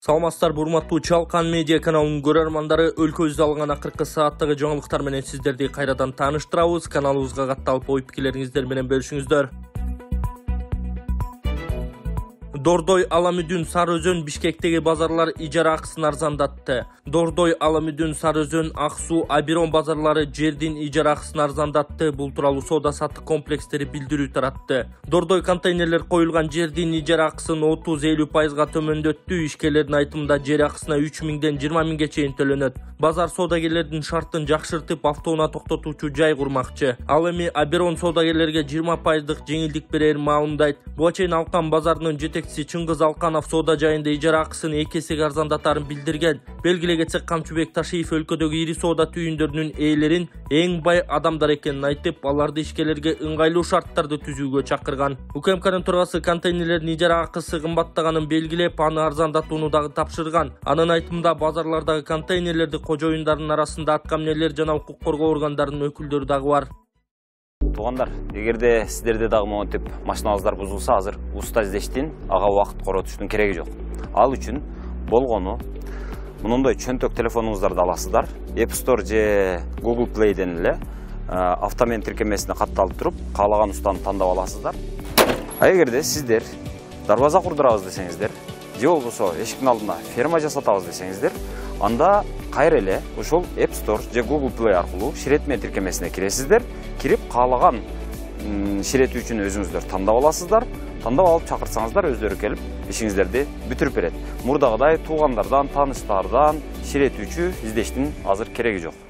Саламатсыздар, урматтуу Чалкан медиа каналынын көрөрмандары, өлкөбүздө алынган акыркы сааттагы жаңылыктар менен сиздерди кайрадан тааныштырабыз. Каналыбызга катталып ой пикирлериңиздер менен бөлүшүңүздөр. Дордой Аламүдүн Сары-Өзөн Бишкектеги базарлар ижара акысын арзандатты. Дордой Аламүдүн Сары-Өзөн Ак-Суу Абирон базарлары жердин ижара акысын арзандатты. Бул тууралуу соода саттык комплекстери билдирүү таратты. Дордой контейнерлер коюлган жердин ижара акысын 30-50% төмөндөттү. Ишкерлердин айтымында жер акысына 3 миңден 20 миңге чейин төлөнөт. Базар соодагерлердин шартын жакшыртып, автоунаа токтотуучу жай курмакчы. Ал эми Абирон соодагерлерге 20% жеңилдик берерин маалымдайт. Буга чейин Алкан базарынын жетекчиси Чыңгыз Алканов соода жайында ижара акысын 2 эсеге арзандатарын билдирген. Белгилей кетсек, Камчыбек Ташиев өлкөдөгү ири соода түйүндөрүнүн ээлерин эң бай адамдар экенин айтып, аларды ишкерлерге ыңгайлуу шарттарды түзүүгө чакырган. УКМКнын төрагасы контейнерлердин ижара акысы кымбаттаганын белгилеп, аны арзандатууну дагы тапшырган. Анын айтымында, базарлардагы контейнерлерди кожоюндарынын арасында атка эмнелер жана укук коргоо органдарынын өкүлдөрү дагы бар. Туугандар, эгерде сиздерде дагы монтип машиналарыңыздар бузулса, азыр уста издештин, ага убакыт коротуштун кереги жок. Ал үчүн болгону мындай чөнтөк телефонуңуздарды аласыздар. App Store же Google Play'ден эле автомен тиркемесине катталып туруп, каалаган устаны тандап аласыздар. А эгерде сиздер дарбаза курдурабыз десеңиздер, же болбосо эшиктин алдына ферма жасатабыз десеңиздер, анда кайра эле ушул App Store же Google Play аркылуу ширетме тиркемесине киресиздер. Кирип каалаган ширетүүчүнү өзүңүздөр тандап аласыздар. Тандап алып чакырсаңыздар, өздөрү келип ишиңиздерди бүтүрүп берет. Мурдагыдай туугандардан, тааныштардан ширетүүчү издештин азыр кереги жок.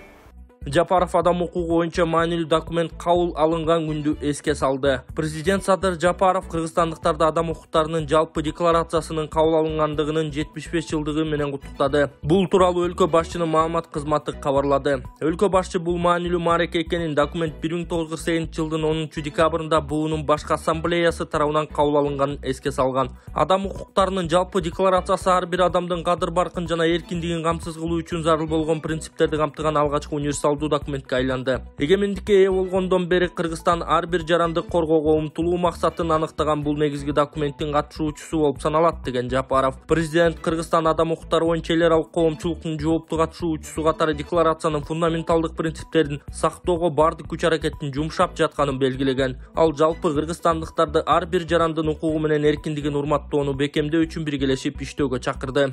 Жапаров адам укугу боюнча маанилүү документ кабыл алынган күндү эске салды. Президент Садыр Жапаров кыргызстандыктарды адам укуктарынын жалпы декларациясынын кабыл алынгандыгынын 75 жылдыгы менен куттуктады. Бул тууралуу өлкө башчынын маалымат кызматы кабарлады. Өлкө башчы бул маанилүү маареке экенин документ 1948 жылдын 10 декабрында БУнун башкы ассамблеясы тарабынан кабыл алынганын эске салган. Адам укуктарынын жалпы декларациясы ар бир адамдын кадыр баркын жана эркиндигин камсыз кылуу үчүн зарыл болгон принциптерди камтыган алгачкы универсал документке айланды. Эгемендикке ээ болгондон бери Кыргызстан ар бир жаранды коргоого умтулуу максатын аныктаган бул негизги документтин катышуучусу болуп саналат, деген Жапаров. Президент Кыргызстан адам укуктары боюнча эл аралык коомчулуктун жооптуу катышуучусу катары декларациянын фундаменталдык принциптерин сактоого бардык күч аракеттин жумшап жатканын белгилеген. Ал жалпы кыргызстандыктарды ар бир жарандын укугу менен эркиндигин урматтоону бекемдөө үчүн биргелешип иштөөгө чакырды.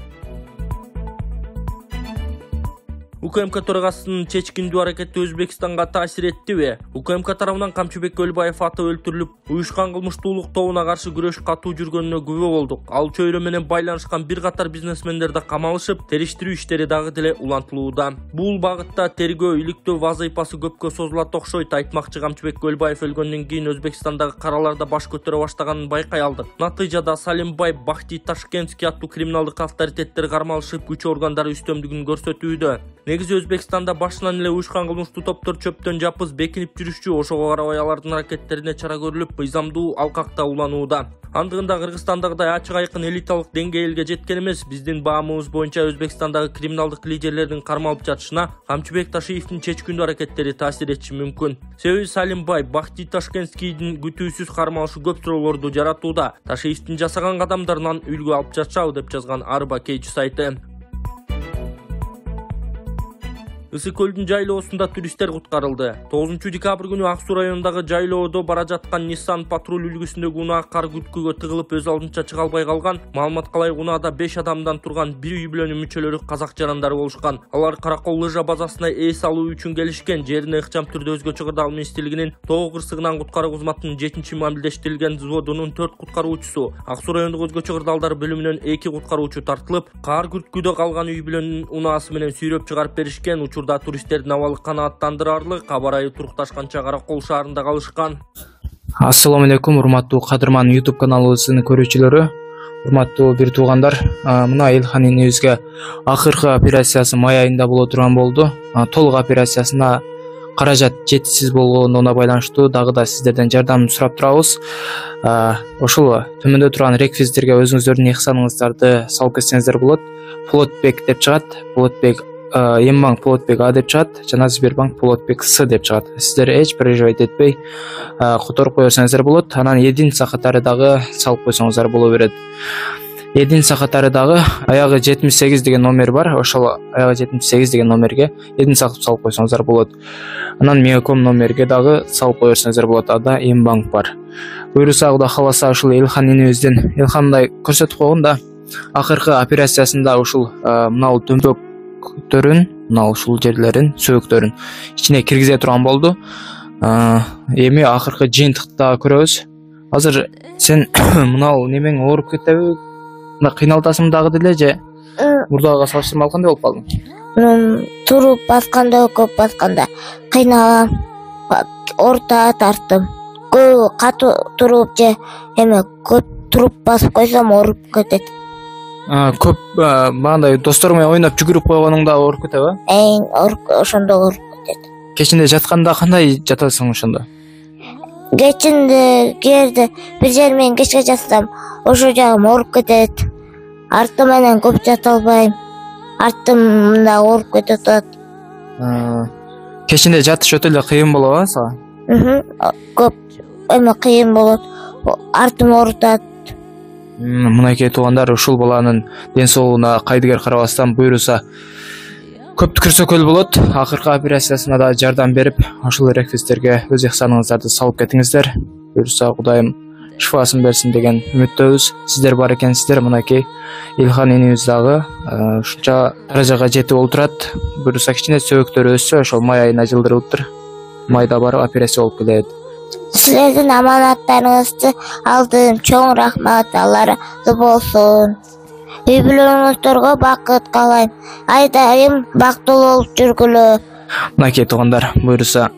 УКМК төрагасынын чечкиндүү аракети Өзбекстанга таасир эттиби? УКМК тарабынан Камчыбек Көлбаев аты өлтүрүлүп, уюшкан кылмыштуулук тобуна каршы күрөш катуу жүргөнүнө күбө болдук. Ал чөйрө менен байланышкан бир катар бизнесмендер да камалышып, териштирүү иштери дагы деле улантылууда. Бул багытта тергөө иликтөө вазыйпасы көпкө созулат окшойт, айтмакчы Камчыбек Көлбаев өлгөндөн кийин Өзбекстандагы караларда баш көтөрө баштаганын байкай алдык. Натыйжада Салимбай, Бахти Ташкентский аттуу криминалдык авторитеттер кармалышып, күч органдары үстөмдүгүн көрсөтүүдө. Негизи Өзбекстанда башынан эле уюшкан кылмыштуу топтор чөптөн жапыз бекинип жүрүшчү, ошого карабай алардын аракеттерине чара көрүлүп, мыйзамдуу алкакта уланууда. Андыгында Кыргызстандагыдай ачык айкын элиталык деңгээлге жеткен эмес. Биздин баамыбыз боюнча Өзбекстандагы криминалдык лидерлердин кармалып жатышына Камчыбек Ташиевдин чечкиндүү аракеттери таасир этиши мүмкүн. Себеби Салимбай, Бахти Ташкентскийдин күтүүсүз кармалышы көп суроолорду жаратууда. Ташиевдин жасаган кадамдарынан үлгү алып жатышабы, деп жазган Арба Кейчи сайты. Ысык көлдүн жайлоосунда туристтер куткарылды. 9 декабрь күнү Ак-Суу районундагы жайлоодо бара жаткан Nissan патруль үлгүсүндөгү унаа кар күткүгө тыгылып өз алдынча чыга албай калган. Маалыматка ылайык, унаада 5 адамдан турган бир үй бүлөнүн мүчөлөрү казак жарандары болушкан. Алар Каракол лыжа базасына эс алуу үчүн келишкен. Жерине ыкчам түрдө өзгөчө кырдаал министрлигинин Тоо кырсыгынан куткаруу кызматынын 7-мамилдештирилген взводунун 4 куткаруучусу, Ак-Суу райондук өзгөчө кырдаалдар бөлүмүнөн 2 куткаруучу тартылып, кар күткүдө калган үй бүлөнүн унаасы менен сүйрөп чыгарып беришкен. Учурда туристтердин абалы канааттандырарлык. Кабар айы турукташканча Каракол шаарында калышкан. Ассаламу алейкум, урматтуу кадырман YouTube каналыбыздын көрүүчүлөрү, урматтуу бир туугандар. Мына Элхан энебизге акыркы операциясы май айында боло турган болду. Толук операциясына каражат жетишсиз болгондугуна байланыштуу дагы да сиздерден жардам сурап турабыз. Ошол төмөндө турган реквизиттерге өзүңүздөрдүн ихсаныңыздарды салып кетсеңиздер болот. Полотбек деп чыгат. Полотбек Ембанк Полотбек А деп чыгат, жана Сбербанк Полотбек С деп чыгат. Сиздер эч переживать этпей которуп койсоңуздар болот. Анан единица катары дагы салып койсоңуздар боло берет. Единица катары дагы аягы 78 деген номер бар. Ошол аягы 78 деген номерге единица кылып салып койсоңуздар болот. Анан Мегаком номерге дагы салып кое берсеңиздер болот. Ада Мбанк бар. Буюрса Кудай кааласа ушул Элхан энебиздин Элхандай көрсөтүп койгонда акыркы операциясында ушул мынау дөмбөктөрүн, мынау ушул жерлерин, сөөктөрүн ичине киргизе турган болду. Эми акыркы жыйынтыкта көрөбүз. Азыр сен мынау немең ооруп кетеби? Кыйналтасың дагы деле же мурдагыга салыштырмалуу кандай болуп калдың? Туруп басканда, көп басканда кыйналам, орта тарттым. Катуу туруп же эме көп туруп басып койсом ооруп кетет. Көп багандай достору менен ойноп жүгүрүп койгонуңда ооруп кетеби? Ошондо ооруп кетет. Кечинде жатканда кандай жатасың ошондо? Кечинде кээде бир жер менен кечке жатсам, ошол жагым ооруп кетет. Арты менен көп жата албайм. Артым да ооруп кетип атат. Кечинде жатыш өтө эле кыйын болобу сага? Көп эме кыйын болот. Артым оорутат. Мынакей туугандар, ушул баланын ден соолугуна кайдыгер карабастан буюрса көп түкүрсөкөл болот. Акыркы операциясына да жардам берип, ошол рефлекстерге өз ыхсаныңыздарды салып кетиңиздер. Буюрса Кудайым шифасын берсин деген үмүттөбүз. Сиздер бар экенсиздер. Мынакей Элхан энебиз дагы ушунча даражага жетип олтурат. Буюрса кичине сөөктөрү өссө, ошол май айына жылдырылыптыр. Майда барып операция болуп келет. Силердин аманаттарыңызды алдым. Чоң рахмат. Алла разы болсун. Үй бүлөңүздөргө бакыт каалайм. Айдайым бактылуу болуп жүргүлө. Мынакей туугандар, буюрса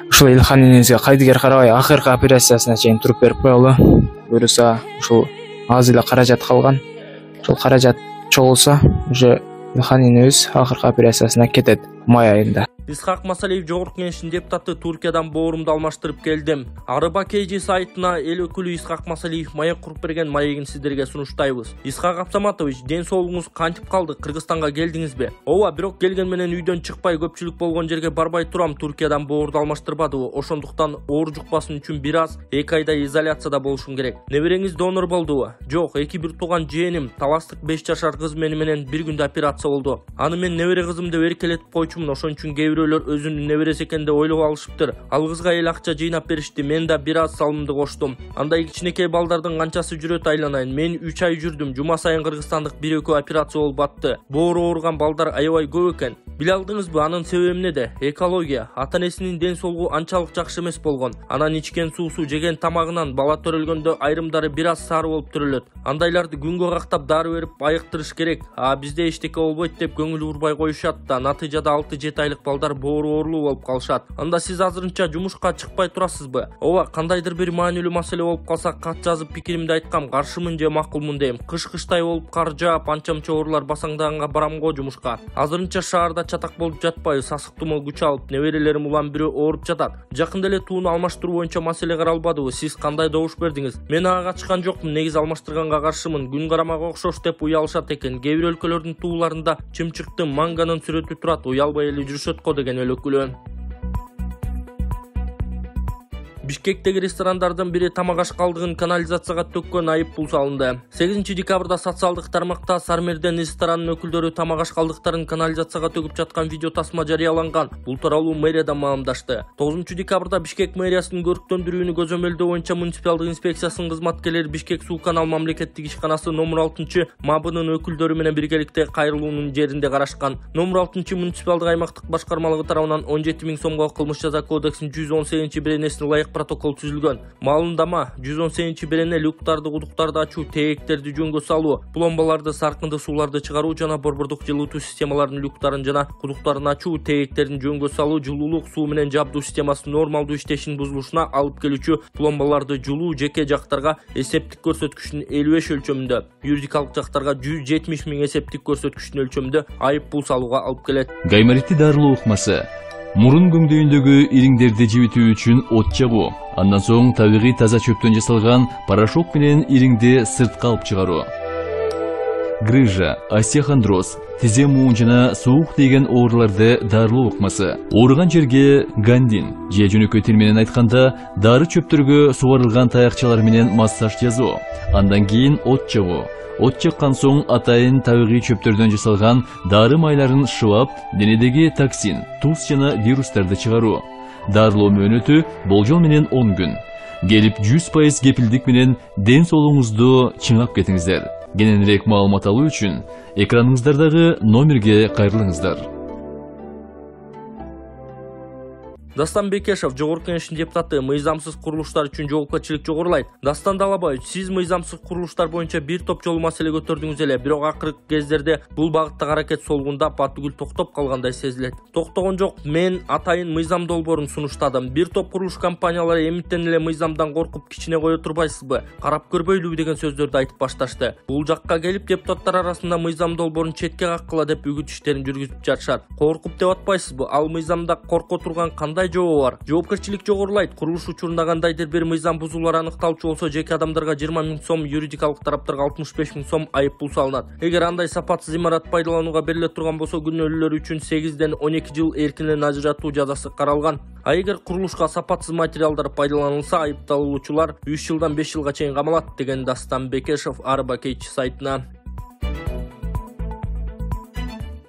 ушул Элхан энебизге кайдыгер карабай акыркы операциясына чейин туруп берип коелу. Буюрса ушул аз эле каражат калган. Ушул каражат чогулса, уже Элхан энебиз акыркы операциясына кетет май айында. Исхак Масалиев Жогорку Кеңештин депутаты Туркиядан боорумду алмаштырып келдим. Арыба KG сайтына эл өкүлү Исхак Масалиев маек куруп берген маегин сиздерге сунуштайбыз. Исхак Абсаматович, ден соолугуңуз кантип калды? Кыргызстанга келдиңизби? Ооба, бирок келген менен үйдөн чыкпай көпчүлүк болгон жерге барбай турам. Туркиядан боорду алмаштырбадыбы? Ошондуктан оор жукпасын үчүн бир аз 2 айда изоляцияда болушум керек. Небереңиз донор болдубу? Жок, 2-1 тууган жээним, таластык 5 жашар кыз менен бир күндө операция болду. Аны мен небере кызым деп эркелетип койчумун. Ошон үчүн бирөөлөр өзүнүн небереси экен деп ойлоп алышыптыр. Ал кызга эл акча жыйнап беришти. Мен да бир аз салымды коштум. Андай кичинекей балдардын канчасы жүрөт айланайын. Мен 3 ай жүрдүм. Жума сайын кыргызстандык 1-2 операция болуп батты. Боору ооруган балдар аябай көп экен. Биле алдыңызбы, анын себеби эмнеде? Экология. Ата-энесинин ден соолугу анчалык жакшы эмес болгон. Анан ичкен суусу, жеген тамагынан бала төрөлгөндө айрымдары бир аз сары болуп төрөлөт. Андайларды күнгө кактап дары берип айыктырыш керек. Бизде эчтеке болбойт деп көңүл урбай коюшат да. Натыйжада 6-7 айлык балдар боору оорлуу болуп калышат. Анда сиз азырынча жумушка чыкпай турасызбы? Ооба, кандайдыр бир маанилүү маселе болуп калса кат жазып пикиримди айткам, каршымын же макулмун дейм. Кыш-кыштай болуп кар жаап, анча-мынча оорулар басаңдаганга барамго жумушка. Азырынча шаарда чатак болуп жатпайбы? Сасык тумоо күч алып, неберелерим улам бирөө ооруп жатат. Жакында эле тууну алмаштыруу боюнча маселе каралбадыбы? Сиз кандай добуш бердиңиз? Мен ага качкан жокмун, негизи алмаштырганга каршымын. Күн карамага окшош деп уялышат экен. Кээ бир өлкөлөрдүн тууларында чымчыктын, манганын сүрөтү турат. Уялбай эле жүрүшөт го деген эл өкүлү. Бишкектеги ресторандардын бири тамак аш калдыгын канализацияга төккөн айып пул салынды. 8 декабрда социалдык тармакта Сармерден ресторанынын өкүлдөрү тамак аш калдыктарын канализацияга төгүп жаткан видео тасма жарыяланган. Бул тууралуу мэриядан маалымдашты. 9 декабрда Бишкек мэриясынын көрктөндүрүүнү көзөмөлдөө боюнча муниципалдык инспекциясынын кызматкерлери Бишкек суу канал мамлекеттик ишканасы номер 6 мабынын өкүлдөрү менен биргеликте кайрылуунун жеринде карашкан. Номер 6 муниципалдык аймактык башкармалыгы тарабынан 17 000 сомго кылмыш жаза кодексинин 118 беренесине ылайык протокол түзүлгөн. Маалымдама 118 берене люктарды, кудуктарды ачуу, тээктерди жөнгө салуу, пломбаларды, саркынды сууларды чыгаруу жана борбордук жылытуу системаларынын люктарын жана кудуктарын ачуу, тээктердин жөнгө салуу, жылуулук суу менен жабдуу системасынын нормалдуу иштешинин бузулушуна алып келүүчү пломбаларды жулуу жеке жактарга эсептик көрсөткүчүнүн 55 өлчөмүндө, юридикалык жактарга 170 000 эсептик көрсөткүчүнүн өлчөмүндө айып пул салууга алып келет. Гаймаритти дарылоо ыкмасы мурун көңдөйүндөгү ириңдерди жибитүү үчүн от жагуу, андан соң табигый таза чөптөн жасалган порошок менен ириңди сыртка алып чыгаруу. грыжа, остеохондроз, тизе муун жана суук тийген ооруларды дарылоо ыкмасы. Ооруган жерге гандин, же жөнөкөй тил менен айтканда дары чөптөргө сугарылган таякчалар менен массаж жасоо. Андан кийин от жагуу. От жаккан соң атайын табигый чөптөрдөн жасалган дары майларын шылап, денедеги токсин, туз жана вирустарды чыгаруу. Дарылоо мөөнөтү болжол менен 10 күн. Gelip 100% gepildik менен ден соолугуңузду чыңап кетиңиздер. Кененирээк маалымат алуу үчүн экраныңыздардагы номерге кайрылыңыздар. Дастан Бекешев, жогорку кеңештин депутаты, мыйзамсыз курулуштар үчүн жоопкерчилик жогорулайт. Дастан Далабаевич, сиз мыйзамсыз курулуштар боюнча бир топ жолу маселе көтөрдүңүз эле, бирок акыркы кездерде бул багыттагы аракет солгундап, батүгүл токтоп калгандай сезилет. Токтогон жок, мен атайын мыйзам долбоорун сунуштадым. Бир топ курулуш компаниялары эмиттен эле мыйзамдан коркуп кичине кое турбайсызбы? Карап көрбөйлүбү деген сөздөрдү айтып башташты. Бул жакка келип депутаттар арасында мыйзам долбоорун четке каккыла деп үгүт иштерин жүргүзүп жатышат. Коркуп деп атпайсызбы? Ал мыйзамда корко турган кандай жообу бар? Жоопкерчилик жогорулайт. Курулуш учурунда кандайдыр бир мыйзам бузуулар аныкталчу болсо, жеке адамдарга 20 000 сом, юридикалык тараптарга 65 000 сом айыппул салынат. Эгер андай сапатсыз имарат пайдаланууга бериле турган болсо, күнөөлүүлөр үчүн 8-ден 12 жыл эркинен ажыратуу жазасы каралган. А эгер курулушка сапатсыз материалдар пайдаланылса, айыпталуучулар 3 жылдан 5 жылга чейин камалат, деген Дастан Бекешев Арбакейчи сайтына.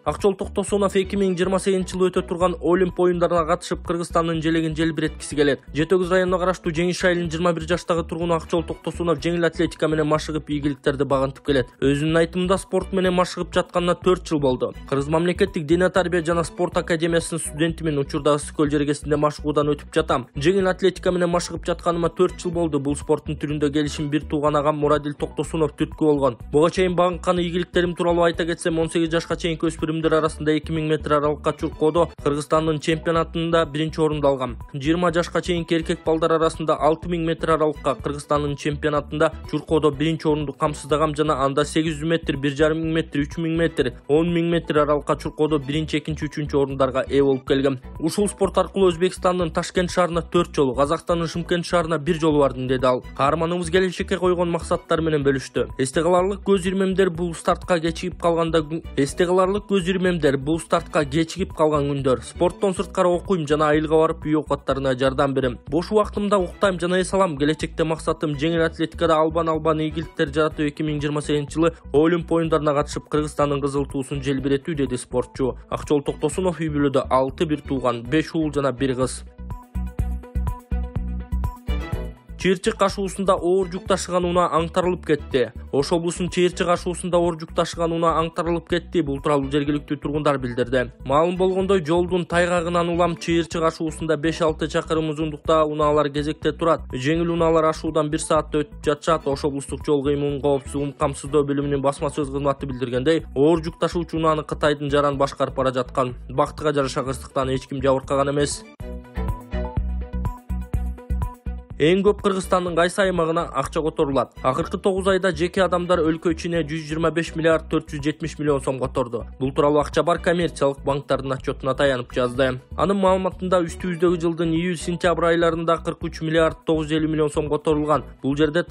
Акчол Токтосунов 2028-жылы өтө турган Олимп оюндарына катышып, Кыргызстандын желегин желбиреткиси келет. Жетөгүз районуна караштуу Жеңиш айылынын 21 жаштагы тургуну Акчол Токтосунов жеңил атлетика менен машыгып, ийгиликтерди багынтып келет. Өзүнүн айтымында спорт менен машыгып жатканына 4 жыл болду. Кыргыз мамлекеттик дене тарбия жана спорт академиясынын студентимин, учурда ысык көл жергесинде машыгуудан өтүп жатам. Жеңил атлетика менен машыгып жатканыма 4 жыл болду. Бул спорттун түрүндө келишим бир тууган агам Мурадил Токтосунов түрткү болгон. Буга чейин багынкан ийгиликтерим тууралуу айта кетсем, 18 жашка чейин өспүрүмдөр арасында 2000 метр аралыкка чуркоодо Кыргызстандын чемпионатында 1-орунду алгам. 20 жашка чейинки эркек балдар арасында 6000 метр аралыкка Кыргызстандын чемпионатында чуркоодо 1-орунду камсыздагам жана анда 800 метр, 1500 метр, 3000 метр, 10000 метр аралыкка чуркоодо 1, 2, 3 орундарга ээ болуп келгем. Ушул спорт аркылуу Өзбекстандын Ташкент шаарына 4 жолу, Казакстандын Шымкент шаарына 1 жолу бардым, деди ал. Каарманыбыз келечекке койгон максаттар менен бөлүштү. Эсте каларлык көз ирмемдер бул стартка кечигип калган күндөр. Спорттон сырткары окуйм жана айылга барып үй окуттарына жардам берем. Бош убактымда уктайм жана эс алам. Келечекте максатым жеңил атлетикада албан ийгиликтер жаратып 2028-жылы Олимп оюндарына катышып, Кыргызстандын кызыл туусун желбиретүү, деди спортчу. Акчол Токтосунов үй бүлөдө 6 тууган, 5 уул жана 1 кыз. Чыйырчык кашуусунда оор жүк ташыган унаа аңтарылып кетти. Ош облусунун Чыйырчык кашуусунда оор жүк ташыган унаа аңтарылып кетти. Бул тууралуу жергиликтүү тургундар билдирди. Маалым болгондой, жолдун тайгагынан улам Чыйырчык кашуусунда 5-6 чакырым узундукта унаалар кезекте турат. Жеңил унаалар ашуудан 1 саатта өтүп жатышат. Ош облустук жол кыймылын коопсуздугун камсыздоо бөлүмүнүн басма сөз кызматы билдиргендей, оор жүк ташуучу унааны Кытайдын жаран башкарып бара жаткан. Бактыга жараша кырсыктан эч ким жабыркаган эмес. Эң көп Кыргызстандын кайсы аймагына акча которулат? Акыркы 9 айда жеке адамдар өлкө ичине 125 миллиард 470 миллион сом которду. Бул тууралуу Акча бар коммерциялык банктардын отчетуна таянып жазды. Анын маалыматында үстүбүздөгү жылдын июль-сентябрь айларында 43 миллиард 950 миллион сом которулган. Бул жерде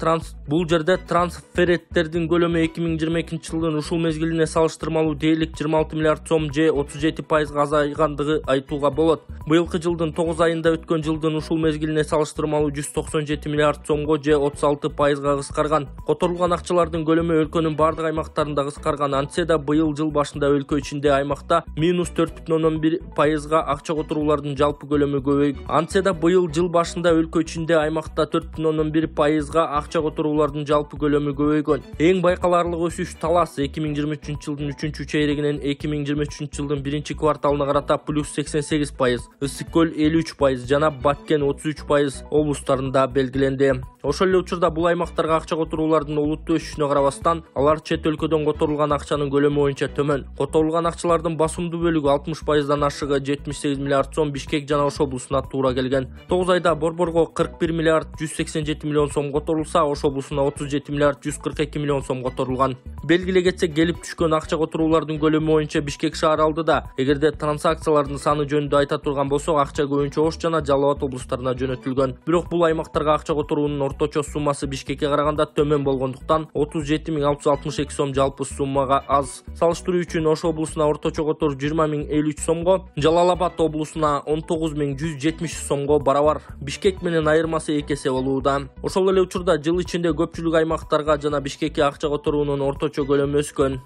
трансферттердин көлөмү 2022-жылдын ушул мезгилине салыштырмалуу дээрлик 26 миллиард сом же 37% азайгандыгы айтууга болот. Быйылкы жылдын 9 айында өткөн жылдын ушул мезгилине салыштырмалуу 197 миллиард сомго же 36% кыскарган. Которулган акчалардын көлөмү өлкөнүн бардык аймактарында кыскарган. Антсе да быйыл жыл башында өлкө ичинде аймакта -4,1% акча которуулардын жалпы көлөмү көбөйгөн. Антсе да быйыл жыл башында өлкө ичинде аймакта 4,1% акча которуулардын жалпы көлөмү көбөйгөн. Эң байкаларлык өсүш Талас 2023-жылдын 3-чейрегинен 2023-жылдын 1-кварталына карата +88%, Ысык көл 53% жана Баткен 33% облустарында белгиленди. Ошол эле учурда бул аймактарга акча которуулардын олуттуу өсүшүнө карабастан, алар чет өлкөдөн которулган акчанын көлөмү боюнча төмөн. Которулган акчалардын басымдуу бөлүгү 60%дан ашыгы 78 миллиард сом Бишкек жана Ош облусуна туура келген. 9 айда Борборго 41 миллиард 187 миллион сом которулса, Ош облусуна 37 миллиард 142 миллион сом которулган. Белгилей кетсек, келип түшкөн акча которуулардын көлөмү боюнча Бишкек шаар алдыда. Эгерде транзакциялардын саны жөнүндө айта турган болсок, акча көбүнчө Ош жана Жалал Абад облустарына жөнөтүлгөн. Бирок бул аймактарга акча которуунун орточо суммасы Бишкекке караганда төмөн болгондуктан 37.662 сом жалпы суммага аз. Салыштыруу үчүн Ош облусуна орточо которуу 20.053 сомго, Жалал Абад облусуна 19.170 сомго барабар. Бишкек менен айырмасы 2 эсе болууда. Ошол эле учурда жыл ичинде көпчүлүк аймактарга жана Бишкекке акча которуунун орточо көлөмү өскөн.